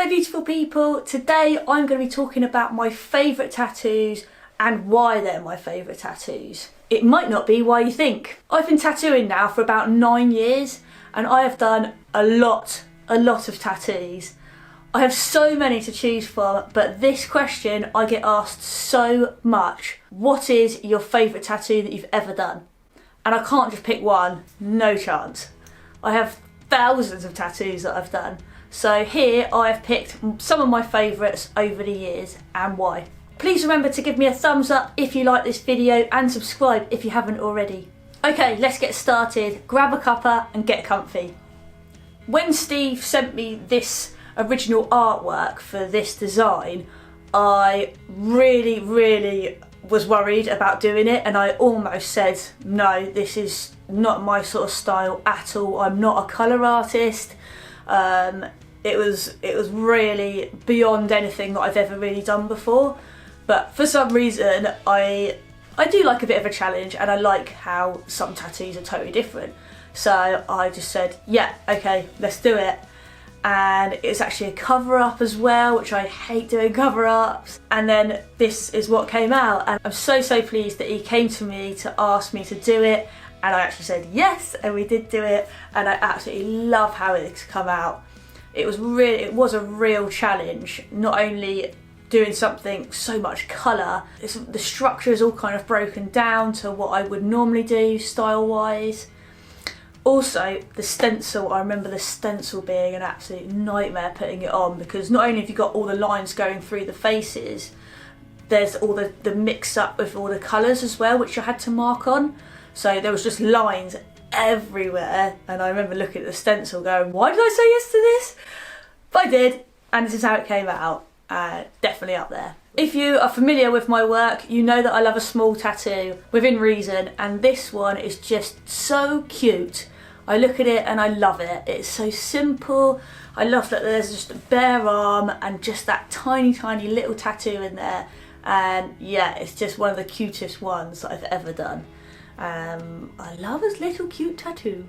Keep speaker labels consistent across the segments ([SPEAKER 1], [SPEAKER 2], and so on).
[SPEAKER 1] Hello beautiful people, today I'm going to be talking about my favourite tattoos and why they're my favourite tattoos. It might not be why you think. I've been tattooing now for about 9 years and I have done a lot of tattoos. I have so many to choose from, but this question I get asked so much. What is your favourite tattoo that you've ever done? And I can't just pick one, no chance. I have thousands of tattoos that I've done. So here I have picked some of my favourites over the years and why. Please remember to give me a thumbs up if you like this video and subscribe if you haven't already. Okay, let's get started. Grab a cuppa and get comfy. When Steve sent me this original artwork for this design, I really was worried about doing it, and I almost said, no, this is not my sort of style at all. I'm not a colour artist. It was really beyond anything that I've ever really done before, but for some reason I do like a bit of a challenge, and I like how some tattoos are totally different. So I just said, yeah, okay, let's do it. And it's actually a cover up as well, which I hate doing cover ups. And then this is what came out, and I'm so pleased that he came to me to ask me to do it, and I actually said yes, and we did do it, and I absolutely love how it's come out. It was a real challenge, not only doing something so much colour, the structure is all kind of broken down to what I would normally do style wise. Also the stencil, I remember the stencil being an absolute nightmare putting it on, because not only have you got all the lines going through the faces, there's all the mix up with all the colours as well, which I had to mark on. So there was just lines everywhere, and I remember looking at the stencil going, why did I say yes to this? But I did, and this is how it came out. Definitely up there. If you are familiar with my work, you know that I love a small tattoo within reason, and this one is just so cute. I look at it and I love it. It's so simple. I love that there's just a bare arm and just that tiny little tattoo in there, and yeah, it's just one of the cutest ones that I've ever done. I love a little cute tattoo.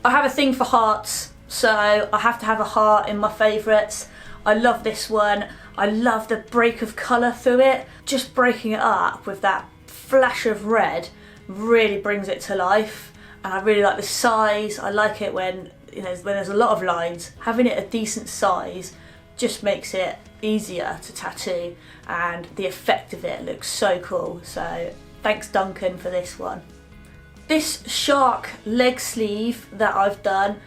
[SPEAKER 1] I have a thing for hearts, so I have to have a heart in my favourites. I love this one. I love the break of colour through it. Just breaking it up with that flash of red really brings it to life, and I really like the size. I like it when there's a lot of lines. Having it a decent size just makes it easier to tattoo, and the effect of it looks so cool. So thanks Duncan for this one. This shark leg sleeve that I've done,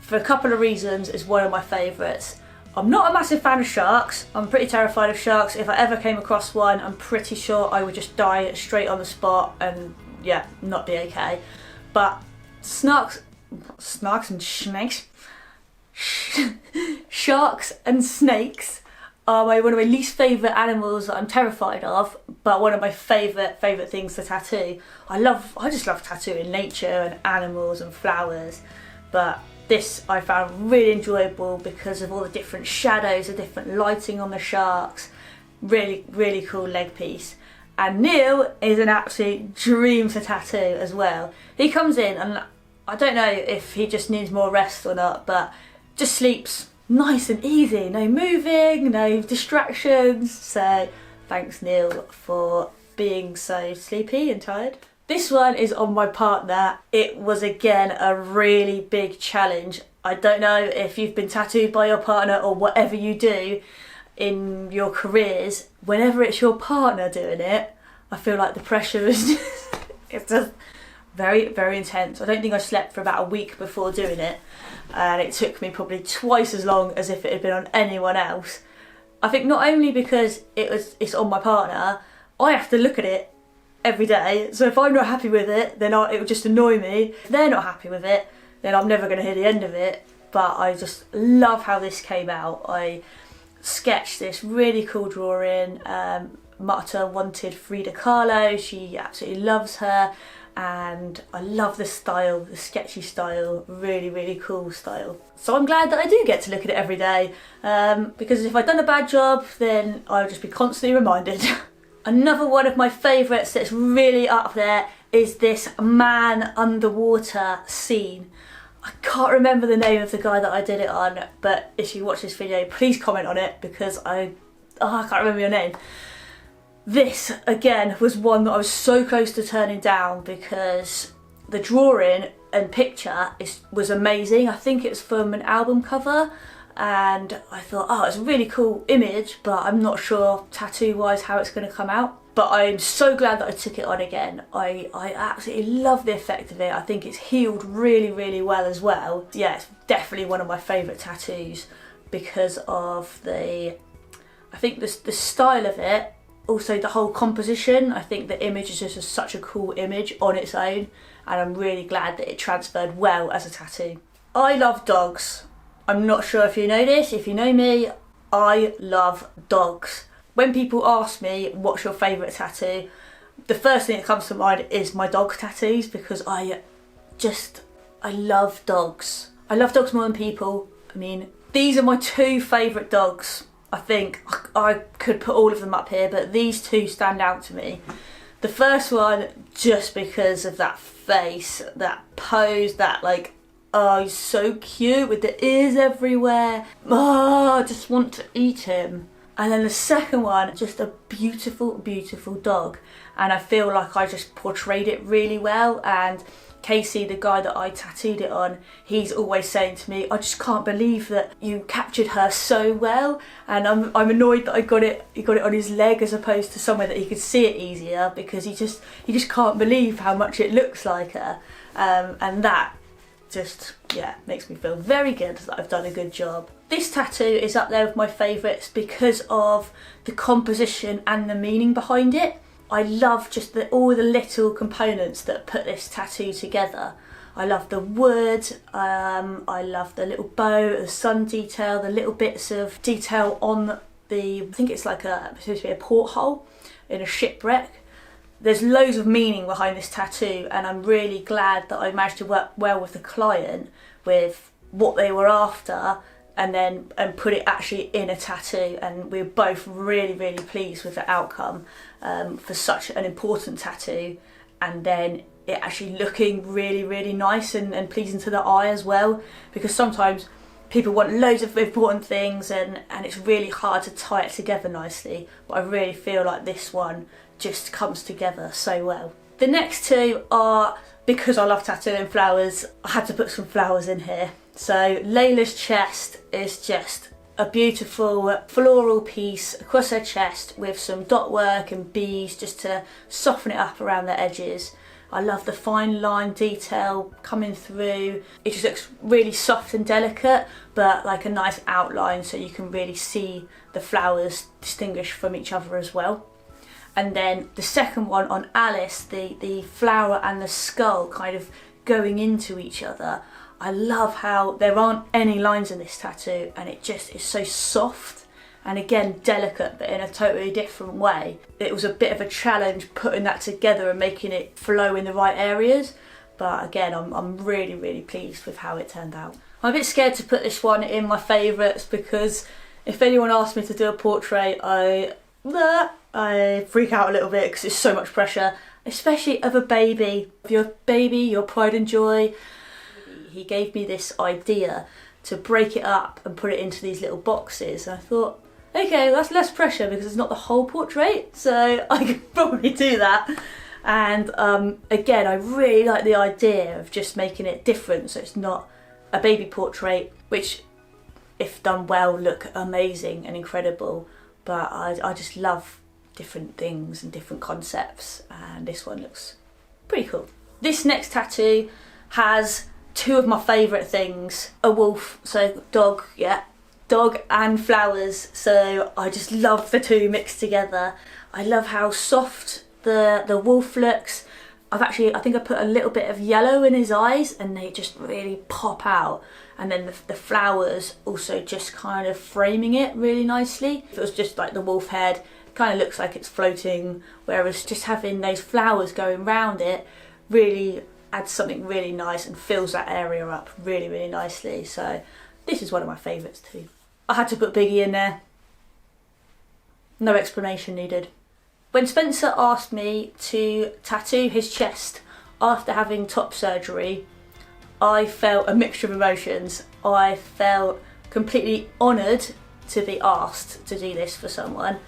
[SPEAKER 1] for a couple of reasons, is one of my favourites. I'm not a massive fan of sharks. I'm pretty terrified of sharks. If I ever came across one, I'm pretty sure I would just die straight on the spot and yeah, not be okay. But sharks and snakes are one of my least favourite animals that I'm terrified of, but one of my favourite things to tattoo. I just love tattooing nature and animals and flowers, but this I found really enjoyable because of all the different shadows, the different lighting on the sharks. Really cool leg piece. And Neil is an absolute dream to tattoo as well. He comes in and I don't know if he just needs more rest or not, but just sleeps nice and easy, no moving, no distractions. So thanks Neil for being so sleepy and tired. This one is on my partner. It was again a really big challenge. I don't know if you've been tattooed by your partner or whatever you do in your careers. Whenever it's your partner doing it, I feel like the pressure is it's just very intense. I don't think I slept for about a week before doing it, and it took me probably twice as long as if it had been on anyone else. I think not only because it's on my partner, I have to look at it every day, so if I'm not happy with it, then it would just annoy me. If they're not happy with it, then I'm never going to hear the end of it. But I just love how this came out. I sketched this really cool drawing. Marta wanted Frida Kahlo, she absolutely loves her, and I love the style, the sketchy style, really cool style. So I'm glad that I do get to look at it every day, because if I'd done a bad job, then I would just be constantly reminded. Another one of my favourites that's really up there is this man underwater scene. I can't remember the name of the guy that I did it on, but if you watch this video, please comment on it because I can't remember your name. This, again, was one that I was so close to turning down because the drawing and picture was amazing. I think it was from an album cover, and I thought, oh, it's a really cool image, but I'm not sure tattoo-wise how it's going to come out. But I'm so glad that I took it on again. I absolutely love the effect of it. I think it's healed really, really well as well. Yeah, it's definitely one of my favourite tattoos because of the style of it. Also the whole composition. I think the image is just such a cool image on its own, and I'm really glad that it transferred well as a tattoo. I love dogs. I'm not sure if you know this. If you know me, I love dogs. When people ask me what's your favourite tattoo, the first thing that comes to mind is my dog tattoos because I love dogs. I love dogs more than people. I mean, these are my two favourite dogs. I think I could put all of them up here, but these two stand out to me. The first one, just because of that face, that pose, that like, oh, he's so cute with the ears everywhere. Oh, I just want to eat him. And then the second one, just a beautiful, beautiful dog. And I feel like I just portrayed it really well. And Casey, the guy that I tattooed it on, he's always saying to me, I just can't believe that you captured her so well. And I'm annoyed that he got it on his leg as opposed to somewhere that he could see it easier, because he just can't believe how much it looks like her. And that just, yeah, makes me feel very good that I've done a good job. This tattoo is up there with my favourites because of the composition and the meaning behind it. I love just all the little components that put this tattoo together. I love the wood, I love the little bow, the sun detail, the little bits of detail on the, I think it's like supposed to be a porthole in a shipwreck. There's loads of meaning behind this tattoo, and I'm really glad that I managed to work well with the client with what they were after and put it actually in a tattoo, and we were both really, really pleased with the outcome for such an important tattoo, and then it actually looking really, really nice and pleasing to the eye as well, because sometimes people want loads of important things and it's really hard to tie it together nicely, but I really feel like this one just comes together so well. The next two are, because I love tattooing flowers, I had to put some flowers in here. So Layla's chest is just a beautiful floral piece across her chest with some dot work and bees just to soften it up around the edges. I love the fine line detail coming through. It just looks really soft and delicate, but like a nice outline so you can really see the flowers distinguished from each other as well. And then the second one on Alice, the flower and the skull kind of going into each other. I love how there aren't any lines in this tattoo, and it just is so soft and again delicate, but in a totally different way. It was a bit of a challenge putting that together and making it flow in the right areas, but again I'm really, really pleased with how it turned out. I'm a bit scared to put this one in my favourites because if anyone asked me to do a portrait, I freak out a little bit because it's so much pressure, especially of a baby. Of your baby, your pride and joy. He gave me this idea to break it up and put it into these little boxes, and I thought, okay, that's less pressure because it's not the whole portrait, so I can probably do that. And again, I really like the idea of just making it different, so it's not a baby portrait, which if done well look amazing and incredible, but I just love different things and different concepts, and this one looks pretty cool. This next tattoo has two of my favourite things, a wolf, so dog, yeah, dog and flowers, so I just love the two mixed together. I love how soft the wolf looks. I think I put a little bit of yellow in his eyes and they just really pop out, and then the flowers also just kind of framing it really nicely. If it was just like the wolf head, it kind of looks like it's floating, whereas just having those flowers going round it really adds something really nice and fills that area up really, really nicely. So this is one of my favourites too. I had to put Biggie in there. No explanation needed. When Spencer asked me to tattoo his chest after having top surgery, I felt a mixture of emotions. I felt completely honoured to be asked to do this for someone.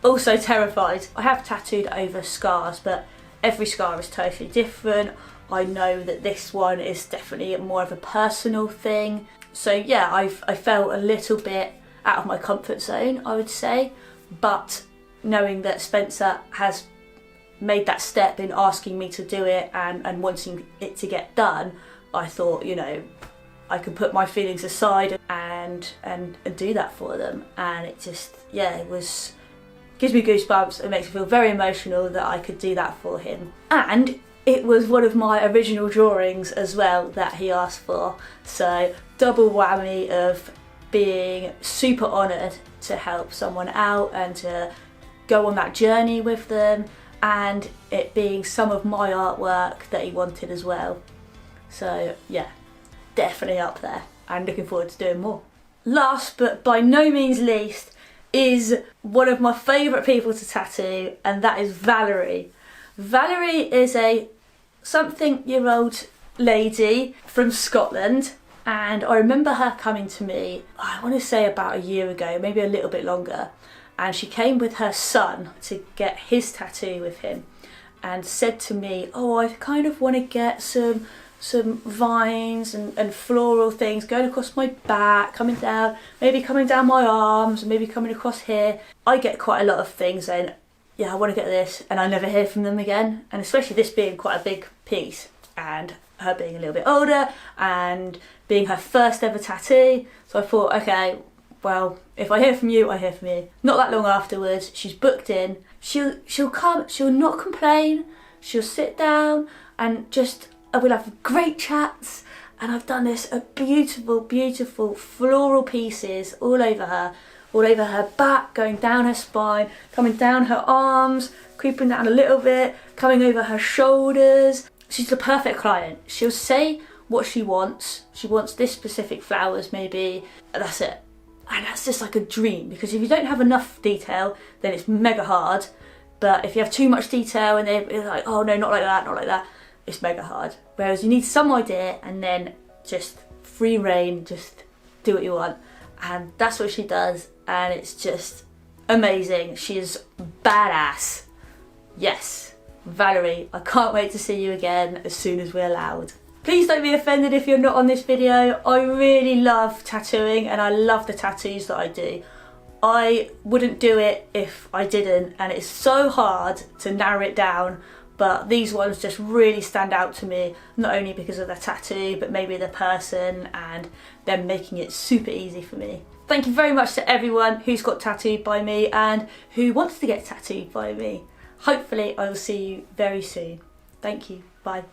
[SPEAKER 1] Also terrified. I have tattooed over scars, but every scar is totally different. I know that this one is definitely more of a personal thing. So yeah, I felt a little bit out of my comfort zone, I would say. But knowing that Spencer has made that step in asking me to do it and wanting it to get done, I thought, you know, I could put my feelings aside and do that for them. And it just, yeah, it gives me goosebumps. It makes me feel very emotional that I could do that for him. And it was one of my original drawings as well that he asked for. So double whammy of being super honoured to help someone out and to go on that journey with them, and it being some of my artwork that he wanted as well. So yeah, definitely up there and looking forward to doing more. Last but by no means least is one of my favourite people to tattoo, and that is Valerie. Valerie is a something-year-old lady from Scotland, and I remember her coming to me, I want to say about a year ago, maybe a little bit longer, and she came with her son to get his tattoo with him and said to me, oh, I kind of want to get some vines and floral things going across my back, coming down my arms, and maybe coming across here. I get quite a lot of things saying, yeah, I want to get this, and I never hear from them again. And especially this being quite a big piece, and her being a little bit older, and being her first ever tattoo. So I thought, okay, well, if I hear from you, I hear from you. Not that long afterwards, she's booked in. She'll come, she'll not complain, she'll sit down and just, we'll have great chats. And I've done this beautiful, beautiful floral pieces all over her back, going down her spine, coming down her arms, creeping down a little bit, coming over her shoulders. She's the perfect client. She'll say what she wants. She wants this specific flowers maybe, and that's it. And that's just like a dream, because if you don't have enough detail, then it's mega hard. But if you have too much detail and they're like, oh no, not like that, not like that, it's mega hard. Whereas you need some idea and then just free reign, just do what you want. And that's what she does, and it's just amazing. She is badass. Yes, Valerie, I can't wait to see you again as soon as we're allowed. Please don't be offended if you're not on this video. I really love tattooing and I love the tattoos that I do. I wouldn't do it if I didn't, and it's so hard to narrow it down, but these ones just really stand out to me, not only because of the tattoo, but maybe the person and them making it super easy for me. Thank you very much to everyone who's got tattooed by me and who wants to get tattooed by me. Hopefully I will see you very soon. Thank you. Bye.